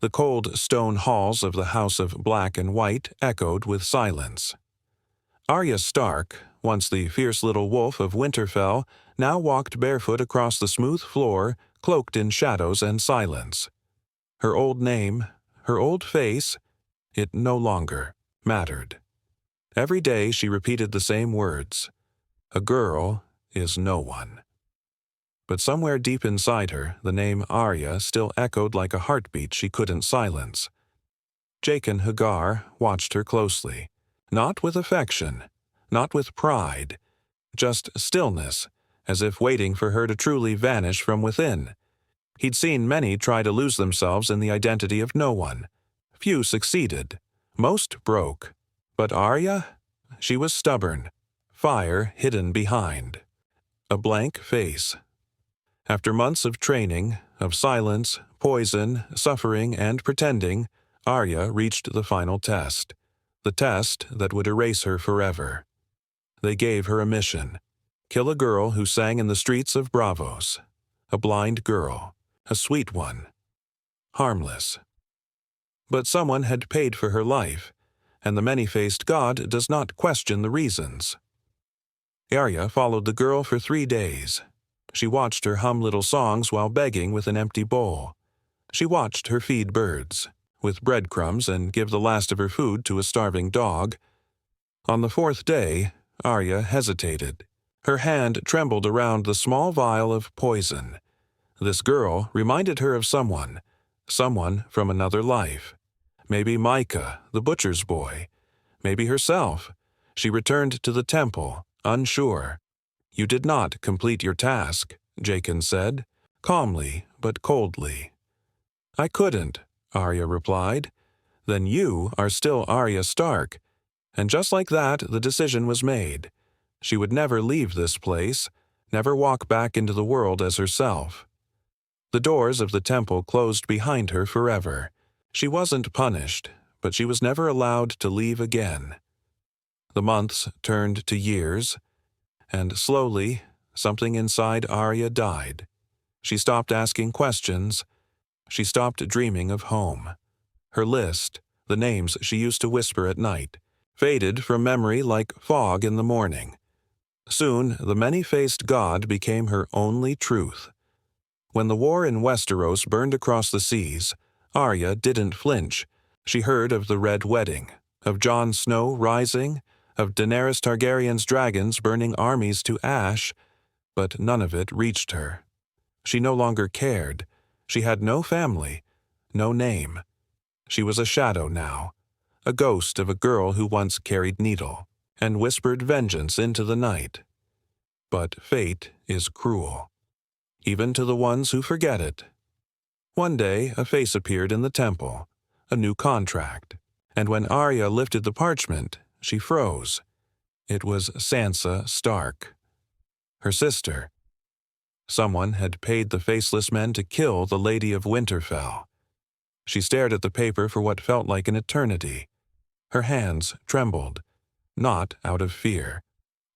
The cold stone halls of the House of Black and White echoed with silence. Arya Stark, once the fierce little wolf of Winterfell, now walked barefoot across the smooth floor, cloaked in shadows and silence. Her old name, her old face, it no longer mattered. Every day she repeated the same words. A girl is no one. But somewhere deep inside her, the name Arya still echoed like a heartbeat she couldn't silence. Jaqen H'ghar watched her closely, not with affection, not with pride, just stillness, as if waiting for her to truly vanish from within. He'd seen many try to lose themselves in the identity of no one. Few succeeded. Most broke. But Arya? She was stubborn. Fire hidden behind. A blank face. After months of training, of silence, poison, suffering, and pretending, Arya reached the final test. The test that would erase her forever. They gave her a mission. Kill a girl who sang in the streets of Braavos. A blind girl. A sweet one. Harmless. But someone had paid for her life, and the many-faced god does not question the reasons. Arya followed the girl for 3 days. She watched her hum little songs while begging with an empty bowl. She watched her feed birds with breadcrumbs and give the last of her food to a starving dog. On the 4th day, Arya hesitated. Her hand trembled around the small vial of poison. This girl reminded her of someone from another life. Maybe Micah, the butcher's boy. Maybe herself. She returned to the temple, unsure. "You did not complete your task," Jaqen said, calmly but coldly. "I couldn't," Arya replied. "Then you are still Arya Stark." And just like that, the decision was made. She would never leave this place, never walk back into the world as herself. The doors of the temple closed behind her forever. She wasn't punished, but she was never allowed to leave again. The months turned to years, and slowly, something inside Arya died. She stopped asking questions. She stopped dreaming of home. Her list, the names she used to whisper at night, faded from memory like fog in the morning. Soon, the many-faced god became her only truth. When the war in Westeros burned across the seas, Arya didn't flinch. She heard of the Red Wedding, of Jon Snow rising, of Daenerys Targaryen's dragons burning armies to ash, but none of it reached her. She no longer cared. She had no family, no name. She was a shadow now, a ghost of a girl who once carried needle and whispered vengeance into the night. But fate is cruel, even to the ones who forget it. One day, a face appeared in the temple, a new contract, and when Arya lifted the parchment, she froze. It was Sansa Stark, her sister. Someone had paid the Faceless men to kill the Lady of Winterfell. She stared at the paper for what felt like an eternity. Her hands trembled, not out of fear,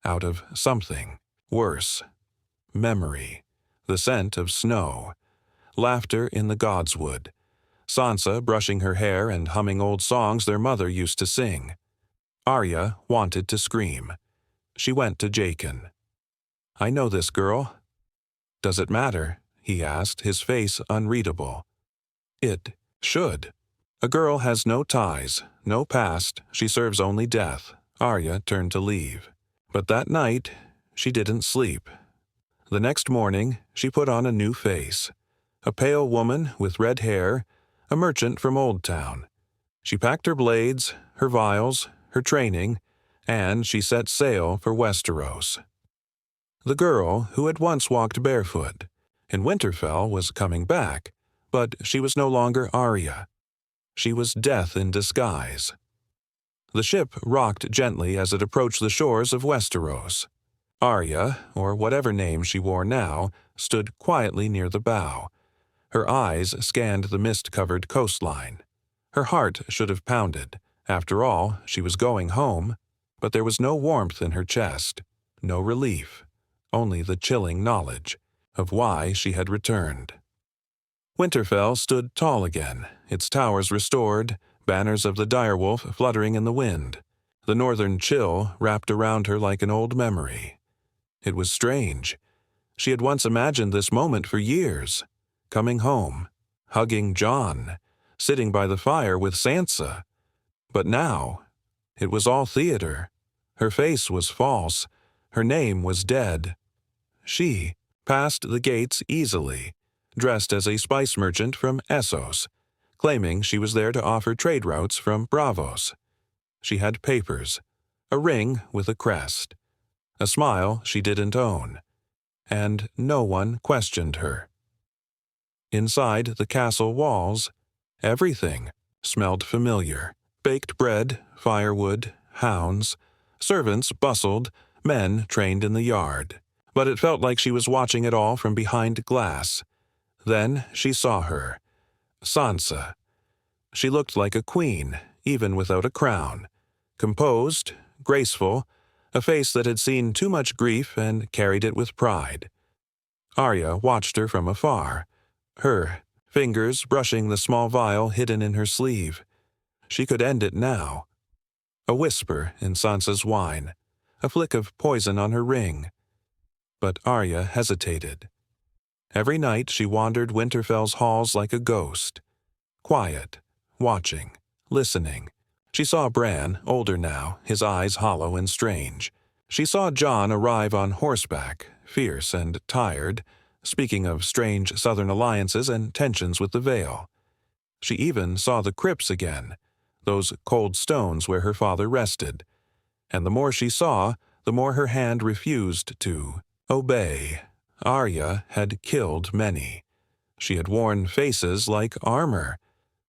out of something worse. Memory, the scent of snow, laughter in the godswood, Sansa brushing her hair and humming old songs their mother used to sing. Arya wanted to scream. She went to Jaqen. "I know this girl." "Does it matter?" he asked, his face unreadable. "It should. A girl has no ties, no past, she serves only death." Arya turned to leave. But that night, she didn't sleep. The next morning, she put on a new face. A pale woman with red hair, a merchant from Old Town. She packed her blades, her vials, her training, and she set sail for Westeros. The girl who had once walked barefoot in Winterfell was coming back, but she was no longer Arya. She was death in disguise. The ship rocked gently as it approached the shores of Westeros. Arya, or whatever name she wore now, stood quietly near the bow. Her eyes scanned the mist-covered coastline. Her heart should have pounded. After all, she was going home, but there was no warmth in her chest, no relief, only the chilling knowledge of why she had returned. Winterfell stood tall again, its towers restored, banners of the direwolf fluttering in the wind. The northern chill wrapped around her like an old memory. It was strange. She had once imagined this moment for years. Coming home, hugging Jon, sitting by the fire with Sansa. But now, it was all theater. Her face was false. Her name was dead. She passed the gates easily, dressed as a spice merchant from Essos, claiming she was there to offer trade routes from Braavos. She had papers, a ring with a crest, a smile she didn't own, and no one questioned her. Inside the castle walls, everything smelled familiar. Baked bread, firewood, hounds. Servants bustled, men trained in the yard. But it felt like she was watching it all from behind glass. Then she saw her. Sansa. She looked like a queen, even without a crown. Composed, graceful, a face that had seen too much grief and carried it with pride. Arya watched her from afar, her fingers brushing the small vial hidden in her sleeve. She could end it now. A whisper in Sansa's wine, a flick of poison on her ring. But Arya hesitated. Every night she wandered Winterfell's halls like a ghost. Quiet, watching, listening. She saw Bran, older now, his eyes hollow and strange. She saw Jon arrive on horseback, fierce and tired, speaking of strange southern alliances and tensions with the Vale. She even saw the crypts again, those cold stones where her father rested. And the more she saw, the more her hand refused to obey. Arya had killed many. She had worn faces like armor.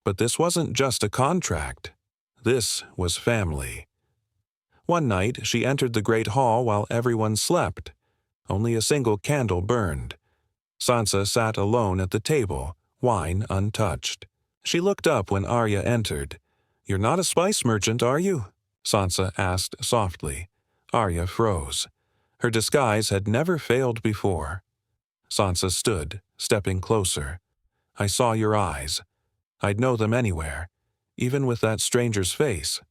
But this wasn't just a contract. This was family. One night she entered the great hall while everyone slept. Only a single candle burned. Sansa sat alone at the table, wine untouched. She looked up when Arya entered. "You're not a spice merchant, are you?" Sansa asked softly. Arya froze. Her disguise had never failed before. Sansa stood, stepping closer. "I saw your eyes. I'd know them anywhere, even with that stranger's face."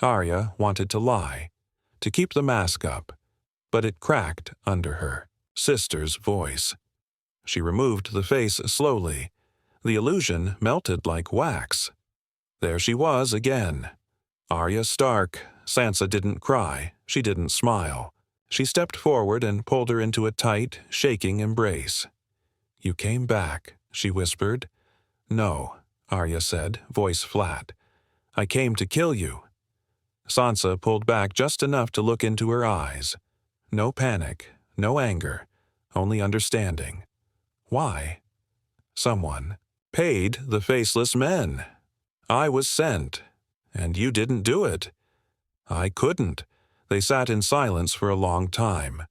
Arya wanted to lie, to keep the mask up, but it cracked under her. Sister's voice. She removed the face slowly. The illusion melted like wax. There she was again. Arya Stark. Sansa didn't cry. She didn't smile. She stepped forward and pulled her into a tight, shaking embrace. "You came back," she whispered. "No," Arya said, voice flat. "I came to kill you." Sansa pulled back just enough to look into her eyes. No panic, no anger, only understanding. Why? Someone paid the Faceless men. I was sent, and you didn't do it. I couldn't. They sat in silence for a long time.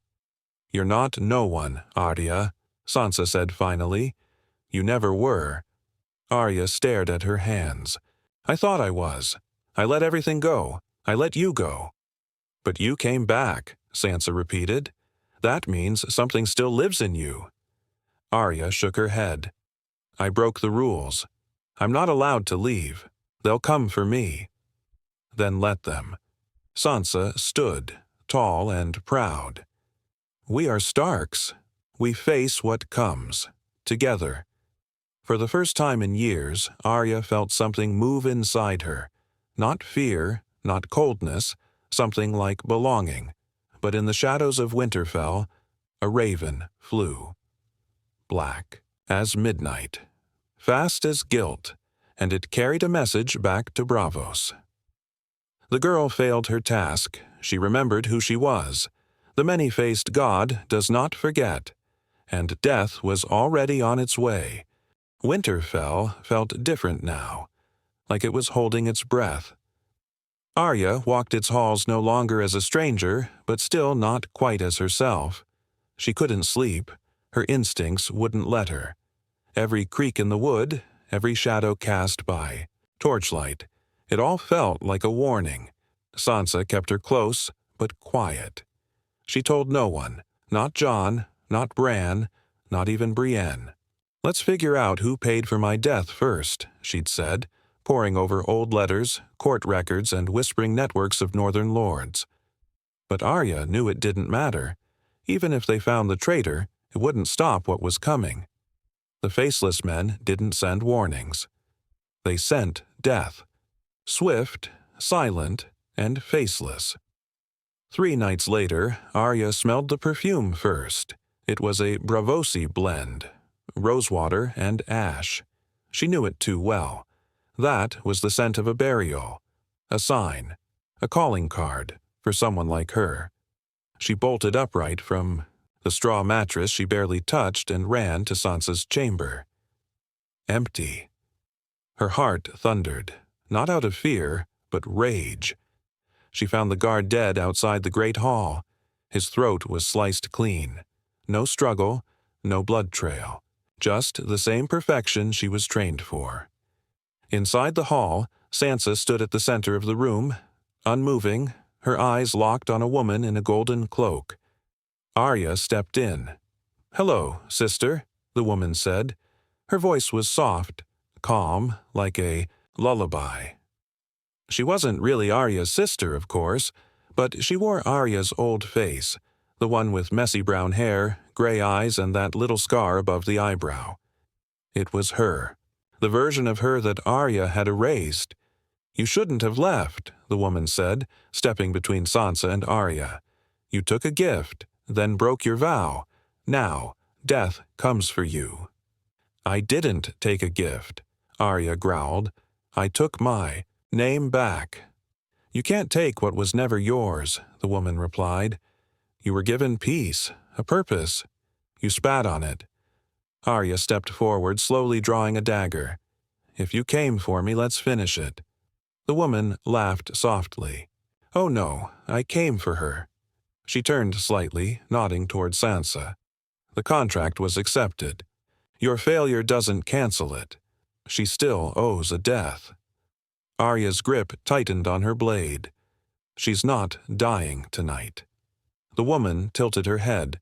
"You're not no one, Arya," Sansa said finally. "You never were." Arya stared at her hands. "I thought I was. I let everything go. I let you go." "But you came back," Sansa repeated. "That means something still lives in you." Arya shook her head. "I broke the rules. I'm not allowed to leave. They'll come for me." "Then let them." Sansa stood, tall and proud. "We are Starks. We face what comes, together." For the first time in years, Arya felt something move inside her. Not fear, not coldness, something like belonging. But in the shadows of Winterfell, a raven flew. Black as midnight, fast as guilt, and it carried a message back to Braavos. The girl failed her task. She remembered who she was. The many-faced god does not forget. And death was already on its way. Winterfell felt different now, like it was holding its breath. Arya walked its halls no longer as a stranger, but still not quite as herself. She couldn't sleep. Her instincts wouldn't let her. Every creak in the wood, every shadow cast by torchlight, it all felt like a warning. Sansa kept her close, but quiet. She told no one, not Jon, not Bran, not even Brienne. "Let's figure out who paid for my death first," she'd said, poring over old letters, court records, and whispering networks of northern lords. But Arya knew it didn't matter. Even if they found the traitor, it wouldn't stop what was coming. The Faceless men didn't send warnings. They sent death. Swift, silent, and faceless. 3 nights later, Arya smelled the perfume first. It was a Bravosi blend, rosewater and ash. She knew it too well. That was the scent of a burial, a sign, a calling card for someone like her. She bolted upright from the straw mattress she barely touched and ran to Sansa's chamber. Empty. Her heart thundered, not out of fear, but rage. She found the guard dead outside the great hall. His throat was sliced clean. No struggle, no blood trail. Just the same perfection she was trained for. Inside the hall, Sansa stood at the center of the room, unmoving, her eyes locked on a woman in a golden cloak. Arya stepped in. "Hello, sister," the woman said. Her voice was soft, calm, like a lullaby. She wasn't really Arya's sister, of course, but she wore Arya's old face, the one with messy brown hair, gray eyes, and that little scar above the eyebrow. It was her, the version of her that Arya had erased. "You shouldn't have left," the woman said, stepping between Sansa and Arya. "You took a gift, then broke your vow. Now, death comes for you." "I didn't take a gift," Arya growled. "I took my name back." "You can't take what was never yours," the woman replied. "You were given peace, a purpose. You spat on it." Arya stepped forward, slowly drawing a dagger. "If you came for me, let's finish it." The woman laughed softly. "Oh no, I came for her." She turned slightly, nodding toward Sansa. "The contract was accepted. Your failure doesn't cancel it. She still owes a death." Arya's grip tightened on her blade. "She's not dying tonight." The woman tilted her head.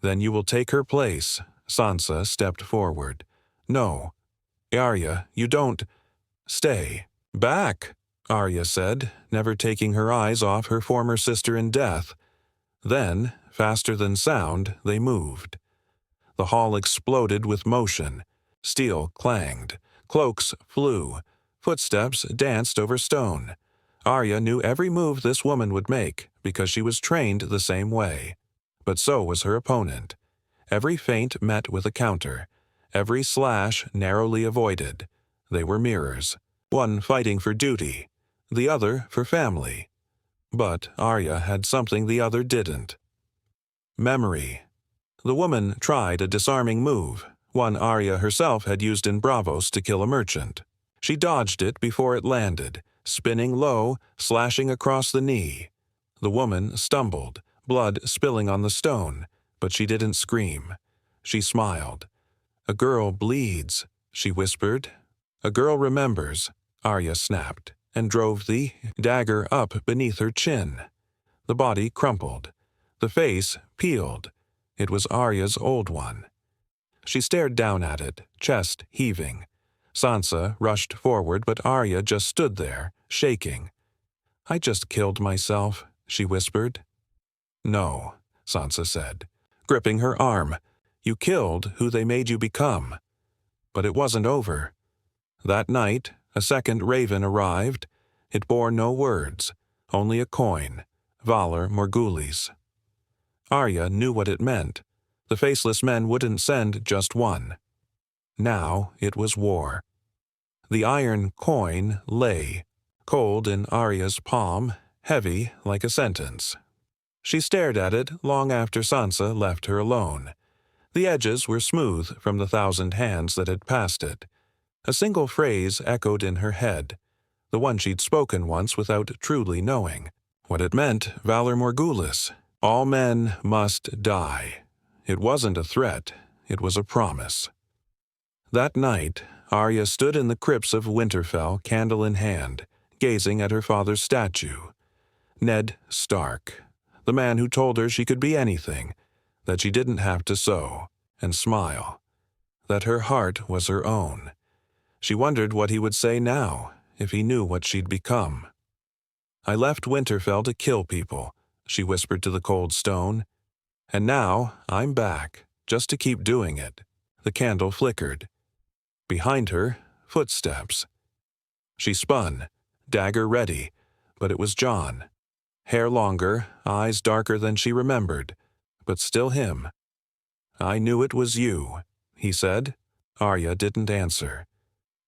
"Then you will take her place." Sansa stepped forward. "No. Arya, you don't. Stay." "Back," Arya said, never taking her eyes off her former sister in death. Then, faster than sound, they moved. The hall exploded with motion. Steel clanged. Cloaks flew. Footsteps danced over stone. Arya knew every move this woman would make because she was trained the same way. But so was her opponent. Every feint met with a counter. Every slash narrowly avoided. They were mirrors. One fighting for duty, the other for family. But Arya had something the other didn't. Memory. The woman tried a disarming move, one Arya herself had used in Braavos to kill a merchant. She dodged it before it landed, spinning low, slashing across the knee. The woman stumbled, blood spilling on the stone, but she didn't scream. She smiled. "A girl bleeds," she whispered. "A girl remembers," Arya snapped, and drove the dagger up beneath her chin. The body crumpled. The face peeled. It was Arya's old one. She stared down at it, chest heaving. Sansa rushed forward, but Arya just stood there, shaking. "I just killed myself," she whispered. "No," Sansa said, gripping her arm. "You killed who they made you become." But it wasn't over. That night, a second raven arrived. It bore no words, only a coin, Valar Morghulis. Arya knew what it meant. The Faceless men wouldn't send just one. Now it was war. The iron coin lay, cold in Arya's palm, heavy like a sentence. She stared at it long after Sansa left her alone. The edges were smooth from the 1,000 hands that had passed it. A single phrase echoed in her head, the one she'd spoken once without truly knowing. What it meant, Valar Morghulis. All men must die. It wasn't a threat, it was a promise. That night, Arya stood in the crypts of Winterfell, candle in hand, gazing at her father's statue. Ned Stark, the man who told her she could be anything, that she didn't have to sew and smile. that her heart was her own. She wondered what he would say now, if he knew what she'd become. "I left Winterfell to kill people," she whispered to the cold stone. "And now I'm back, just to keep doing it." The candle flickered. Behind her, footsteps. She spun, dagger ready, but it was Jon. Hair longer, eyes darker than she remembered, but still him. "I knew it was you," he said. Arya didn't answer.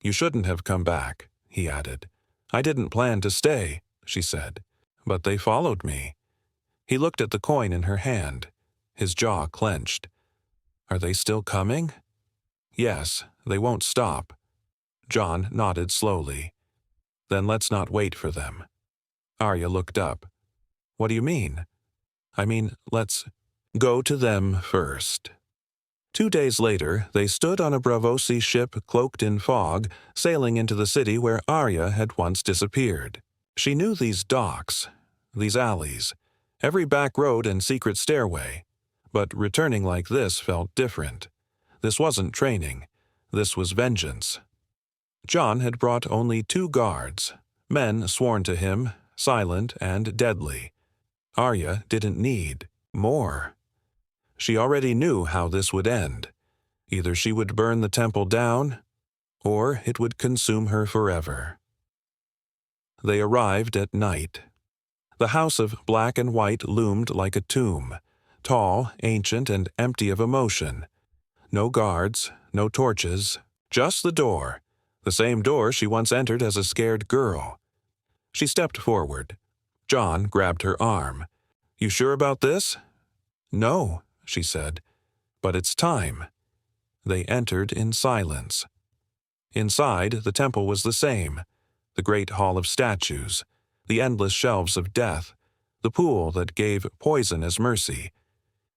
"You shouldn't have come back," he added. "I didn't plan to stay," she said, "but they followed me." He looked at the coin in her hand. His jaw clenched. "Are they still coming?" "Yes, they won't stop." Jon nodded slowly. "Then let's not wait for them." Arya looked up. "What do you mean?" "I mean, let's go to them first." 2 days later, they stood on a Braavosi ship cloaked in fog, sailing into the city where Arya had once disappeared. She knew these docks, these alleys, every back road and secret stairway. But returning like this felt different. This wasn't training. This was vengeance. Jon had brought only 2 guards, men sworn to him, silent and deadly. Arya didn't need more. She already knew how this would end. Either she would burn the temple down, or it would consume her forever. They arrived at night. The house of black and white loomed like a tomb, tall, ancient, and empty of emotion. No guards, no torches, just the door, the same door she once entered as a scared girl. She stepped forward. Jon grabbed her arm. "You sure about this?" "No," she said, "but it's time." They entered in silence. Inside, the temple was the same, the great hall of statues, the endless shelves of death, the pool that gave poison as mercy.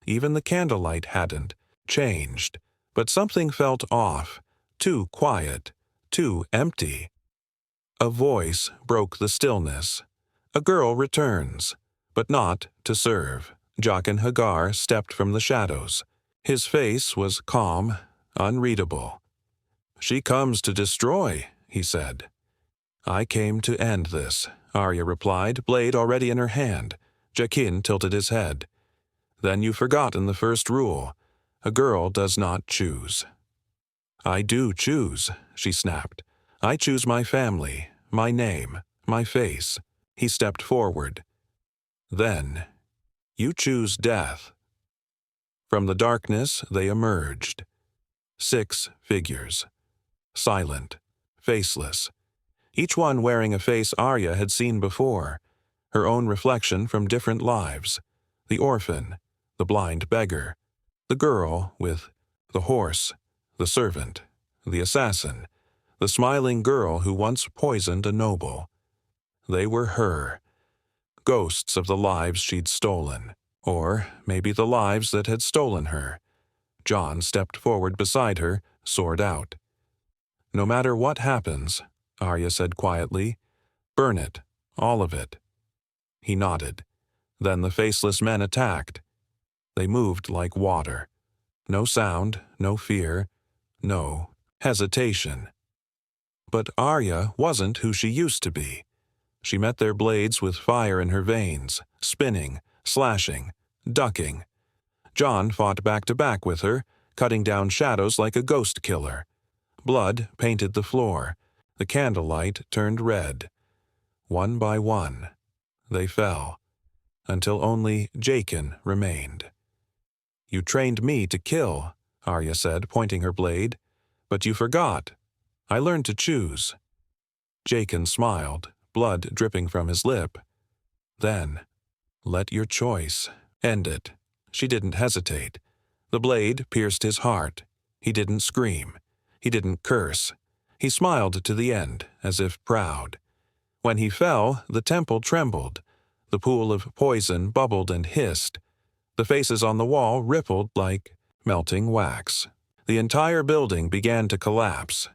Even the candlelight hadn't changed, but something felt off, too quiet, too empty. A voice broke the stillness. A girl returns, but not to serve. Jaqen H'ghar stepped from the shadows. His face was calm, unreadable. "She comes to destroy," he said. "I came to end this," Arya replied, blade already in her hand. Jaqen tilted his head. "Then you've forgotten the first rule. A girl does not choose." "I do choose," she snapped. "I choose my family, my name, my face." He stepped forward. "Then, you choose death." From the darkness they emerged. 6 figures. Silent, faceless. Each one wearing a face Arya had seen before. Her own reflection from different lives. The orphan, the blind beggar, the girl with the horse, the servant, the assassin, the smiling girl who once poisoned a noble. They were her. Ghosts of the lives she'd stolen. Or maybe the lives that had stolen her. Jon stepped forward beside her, sword out. "No matter what happens," Arya said quietly, "burn it, all of it." He nodded. Then the faceless men attacked. They moved like water. No sound, no fear, no hesitation. But Arya wasn't who she used to be. She met their blades with fire in her veins, spinning, slashing, ducking. Jon fought back to back with her, cutting down shadows like a ghost killer. Blood painted the floor. The candlelight turned red. One by one, they fell, until only Jaqen remained. "You trained me to kill," Arya said, pointing her blade. "But you forgot. I learned to choose." Jaqen smiled, blood dripping from his lip. "Then, let your choice end it." She didn't hesitate. The blade pierced his heart. He didn't scream. He didn't curse. He smiled to the end, as if proud. When he fell, the temple trembled. The pool of poison bubbled and hissed. The faces on the wall rippled like melting wax. The entire building began to collapse.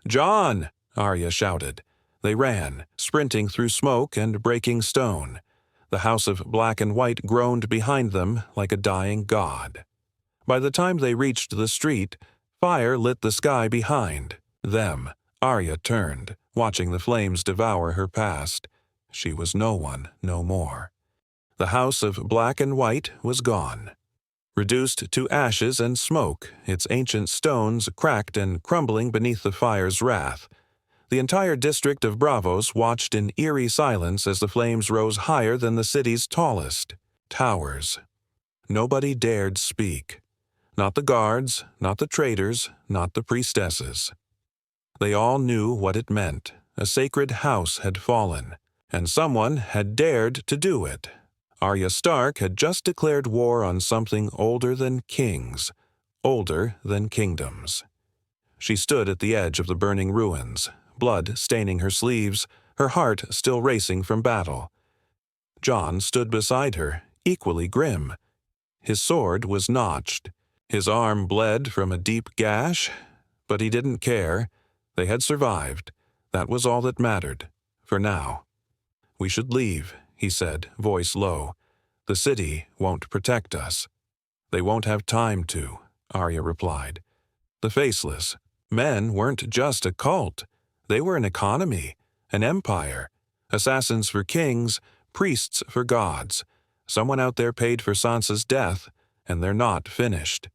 "Jon!" Arya shouted. They ran, sprinting through smoke and breaking stone. The house of black and white groaned behind them like a dying god. By the time they reached the street, Fire lit the sky behind them. Arya turned, watching the flames devour her past. She was no one no more. The house of Black and White was gone. Reduced to ashes and smoke, its ancient stones cracked and crumbling beneath the fire's wrath. The entire district of Braavos watched in eerie silence as the flames rose higher than the city's tallest towers. Nobody dared speak. Not the guards, not the traders, not the priestesses. They all knew what it meant. A sacred house had fallen, and someone had dared to do it. Arya Stark had just declared war on something older than kings, older than kingdoms. She stood at the edge of the burning ruins, blood staining her sleeves, her heart still racing from battle. Jon stood beside her, equally grim. His sword was notched. His arm bled from a deep gash, but he didn't care. They had survived. That was all that mattered, for now. "We should leave," he said, voice low. "The city won't protect us." "They won't have time to," Arya replied. The Faceless men weren't just a cult. They were an economy, an empire. Assassins for kings, priests for gods. Someone out there paid for Sansa's death, and they're not finished.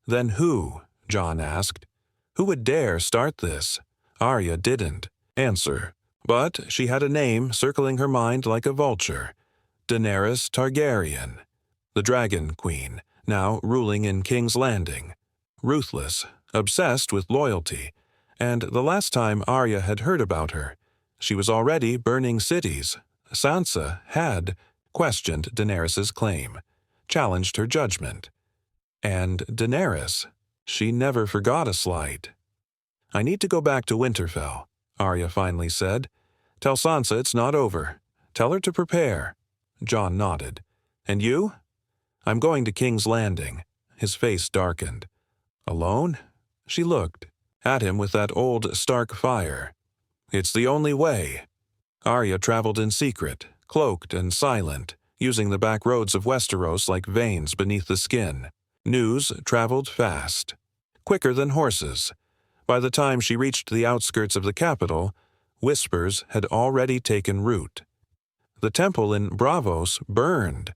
"Then who?" Jon asked. "Who would dare start this?" Arya didn't answer, but she had a name circling her mind like a vulture. Daenerys Targaryen, the Dragon Queen, now ruling in King's Landing. Ruthless, obsessed with loyalty, and the last time Arya had heard about her, she was already burning cities. Sansa had questioned Daenerys's claim, challenged her judgment. And Daenerys, she never forgot a slight. "I need to go back to Winterfell," Arya finally said. "Tell Sansa it's not over. Tell her to prepare." Jon nodded. "And you?" "I'm going to King's Landing." His face darkened. "Alone?" She looked at him with that old Stark fire. "It's the only way." Arya traveled in secret, cloaked and silent, using the back roads of Westeros like veins beneath the skin. News traveled fast, quicker than horses. By the time she reached the outskirts of the capital, whispers had already taken root. The temple in Braavos burned.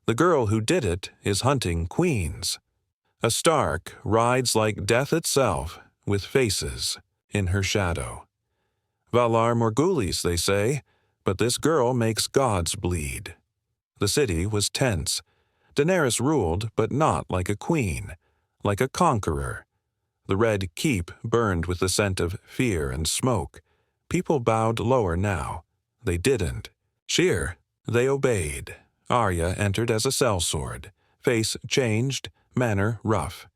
The girl who did it is hunting queens. A Stark rides like death itself, with faces in her shadow. Valar Morghulis, they say, but this girl makes gods bleed. The city was tense. Daenerys ruled, but not like a queen, like a conqueror. The Red Keep burned with the scent of fear and smoke. People bowed lower now. They didn't. Sheer. They obeyed. Arya entered as a sellsword, face changed, manner rough.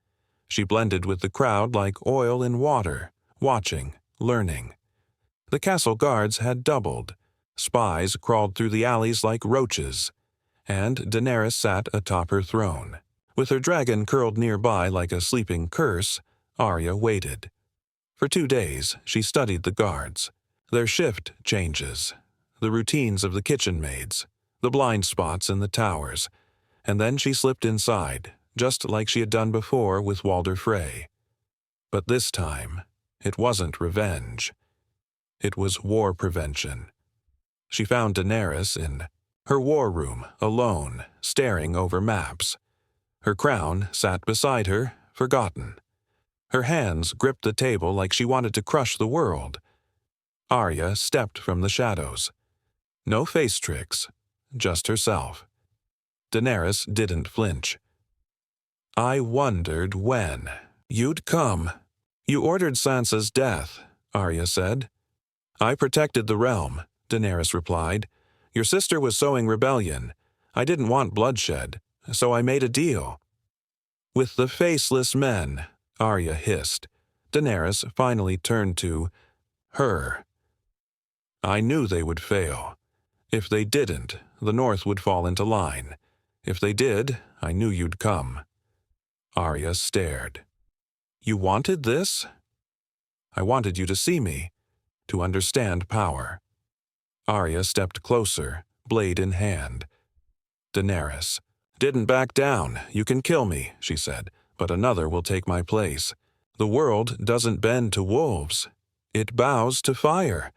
She blended with the crowd like oil in water, watching, learning. The castle guards had doubled. Spies crawled through the alleys like roaches. And Daenerys sat atop her throne. With her dragon curled nearby like a sleeping curse, Arya waited. For 2 days, she studied the guards, their shift changes, the routines of the kitchen maids, the blind spots in the towers, and then she slipped inside, just like she had done before with Walder Frey. But this time, it wasn't revenge. It was war prevention. She found Daenerys in her war room, alone, staring over maps. Her crown sat beside her, forgotten. Her hands gripped the table like she wanted to crush the world. Arya stepped from the shadows. No face tricks, just herself. Daenerys didn't flinch. "I wondered when you'd come." "You ordered Sansa's death," Arya said. "I protected the realm," Daenerys replied. "Your sister was sowing rebellion. I didn't want bloodshed, so I made a deal." "With the Faceless men," Arya hissed. Daenerys finally turned to her. "I knew they would fail. If they didn't, the North would fall into line. If they did, I knew you'd come." Arya stared. "You wanted this?" "I wanted you to see me, to understand power." Arya stepped closer, blade in hand. Daenerys didn't back down. "You can kill me," she said, "but another will take my place." The world doesn't bend to wolves. It bows to fire.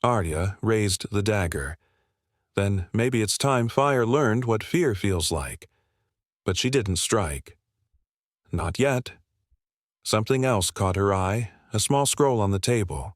Arya raised the dagger. Then maybe it's time fire learned what fear feels like. But she didn't strike. Not yet. Something else caught her eye, a small scroll on the table.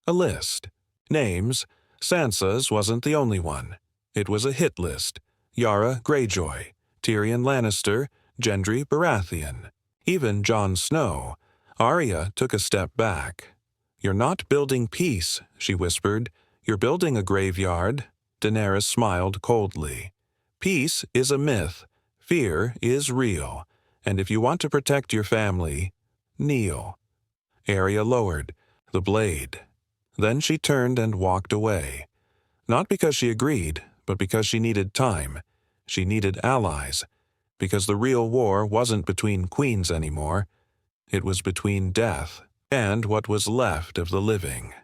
A list. Names. Sansa's wasn't the only one. It was a hit list. Yara Greyjoy, Tyrion Lannister, Gendry Baratheon, even Jon Snow. Arya took a step back. "You're not building peace," she whispered. "You're building a graveyard." Daenerys smiled coldly. "Peace is a myth. Fear is real. And if you want to protect your family, kneel." Arya lowered the blade. Then she turned and walked away. Not because she agreed, but because she needed time. She needed allies. Because the real war wasn't between queens anymore. It was between death and what was left of the living.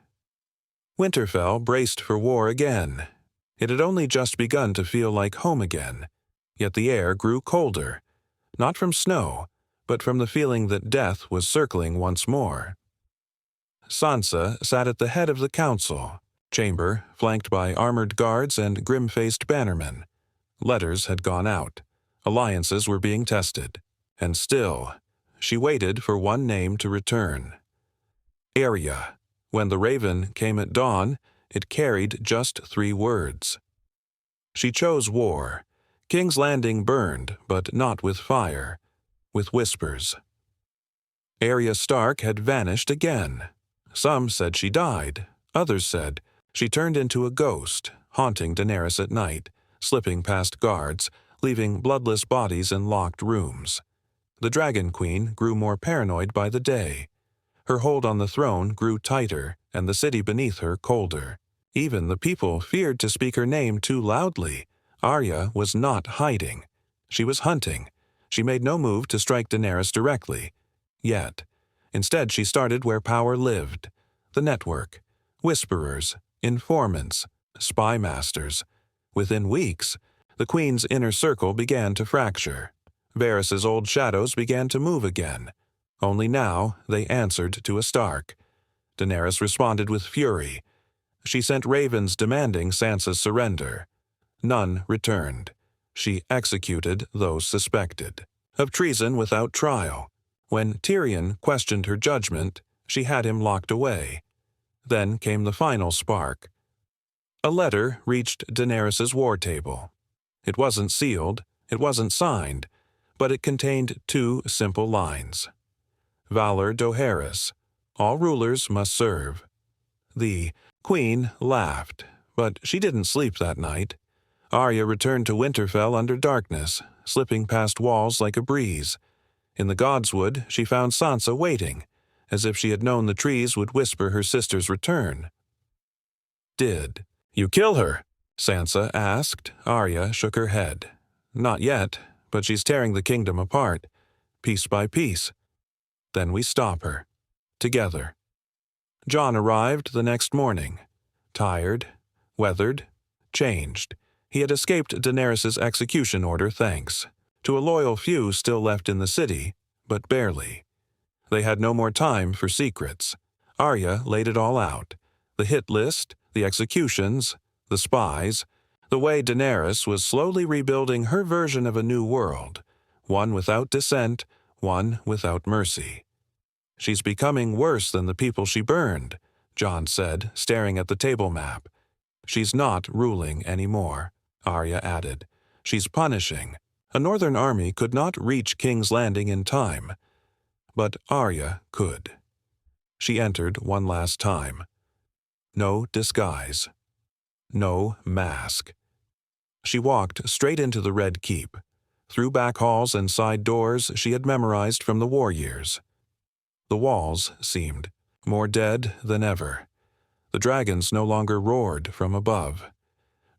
Winterfell braced for war again. It had only just begun to feel like home again. Yet the air grew colder. Not from snow, but from the feeling that death was circling once more. Sansa sat at the head of the council chamber, flanked by armored guards and grim-faced bannermen. Letters had gone out. Alliances were being tested. And still, she waited for one name to return. Arya. When the raven came at dawn, it carried just 3 words. She chose war. King's Landing burned, but not with fire, with whispers. Arya Stark had vanished again. Some said she died. Others said she turned into a ghost, haunting Daenerys at night, slipping past guards, leaving bloodless bodies in locked rooms. The Dragon Queen grew more paranoid by the day. Her hold on the throne grew tighter, and the city beneath her colder. Even the people feared to speak her name too loudly. Arya was not hiding. She was hunting. She made no move to strike Daenerys directly. Yet. Instead, she started where power lived. The network. Whisperers. Informants. Spy masters. Within weeks, the Queen's inner circle began to fracture. Varys's old shadows began to move again. Only now they answered to a Stark. Daenerys responded with fury. She sent ravens demanding Sansa's surrender. None returned. She executed those suspected of treason without trial. When Tyrion questioned her judgment, she had him locked away. Then came the final spark. A letter reached Daenerys's war table. It wasn't sealed, it wasn't signed, but it contained 2 simple lines. Valor Dohaeris. All rulers must serve. The Queen laughed, but she didn't sleep that night. Arya returned to Winterfell under darkness, slipping past walls like a breeze. In the Godswood, she found Sansa waiting, as if she had known the trees would whisper her sister's return. "Did you kill her?" Sansa asked. Arya shook her head. "Not yet, but she's tearing the kingdom apart, piece by piece. Then we stop her. Together." Jon arrived the next morning. Tired, weathered, changed. He had escaped Daenerys's execution order, thanks to a loyal few still left in the city, but barely. They had no more time for secrets. Arya laid it all out. The hit list, the executions, the spies, the way Daenerys was slowly rebuilding her version of a new world, one without dissent, one without mercy. "She's becoming worse than the people she burned," Jon said, staring at the table map. "She's not ruling anymore," Arya added. "She's punishing. A northern army could not reach King's Landing in time. But Arya could." She entered one last time. No disguise. No mask. She walked straight into the Red Keep, through back halls and side doors she had memorized from the war years. The walls seemed more dead than ever. The dragons no longer roared from above.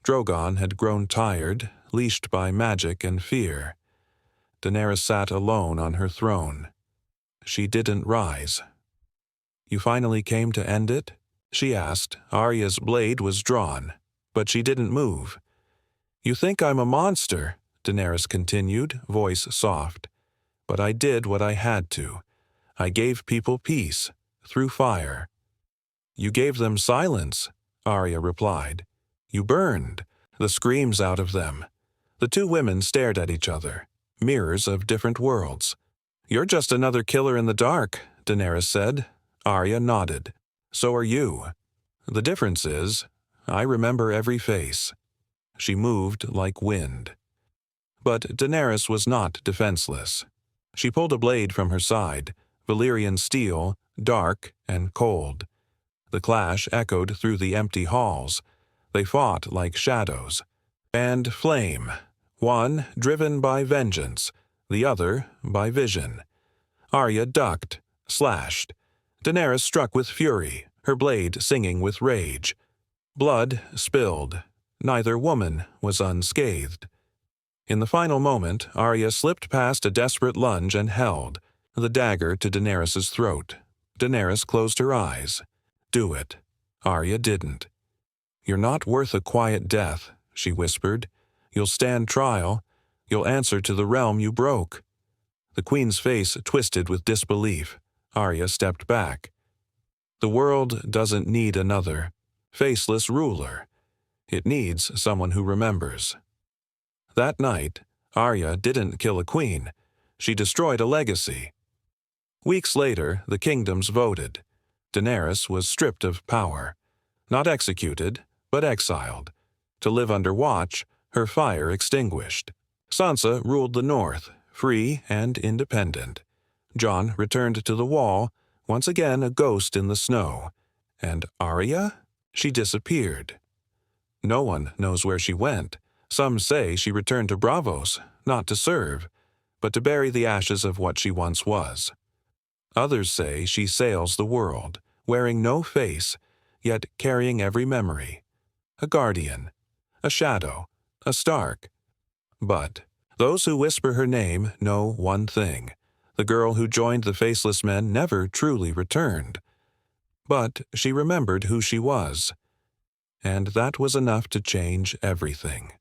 Drogon had grown tired, leashed by magic and fear. Daenerys sat alone on her throne. She didn't rise. "You finally came to end it?" she asked. Arya's blade was drawn, but she didn't move. "You think I'm a monster," Daenerys continued, voice soft. "But I did what I had to. I gave people peace, through fire." "You gave them silence," Arya replied. "You burned the screams out of them." The two women stared at each other, mirrors of different worlds. "You're just another killer in the dark," Daenerys said. Arya nodded. "So are you. The difference is, I remember every face." She moved like wind. But Daenerys was not defenseless. She pulled a blade from her side, Valyrian steel, dark and cold. The clash echoed through the empty halls. They fought like shadows. And flame, one driven by vengeance, the other by vision. Arya ducked, slashed. Daenerys struck with fury, her blade singing with rage. Blood spilled. Neither woman was unscathed. In the final moment, Arya slipped past a desperate lunge and held the dagger to Daenerys' throat. Daenerys closed her eyes. "Do it." Arya didn't. "You're not worth a quiet death," she whispered. "You'll stand trial. You'll answer to the realm you broke." The queen's face twisted with disbelief. Arya stepped back. "The world doesn't need another faceless ruler. It needs someone who remembers." That night, Arya didn't kill a queen. She destroyed a legacy. Weeks later, the kingdoms voted. Daenerys was stripped of power. Not executed, but exiled. To live under watch, her fire extinguished. Sansa ruled the north, free and independent. Jon returned to the wall, once again a ghost in the snow. And Arya? She disappeared. No one knows where she went. Some say she returned to Braavos, not to serve, but to bury the ashes of what she once was. Others say she sails the world, wearing no face, yet carrying every memory. A guardian, a shadow, a Stark. But those who whisper her name know one thing. The girl who joined the Faceless Men never truly returned. But she remembered who she was. And that was enough to change everything.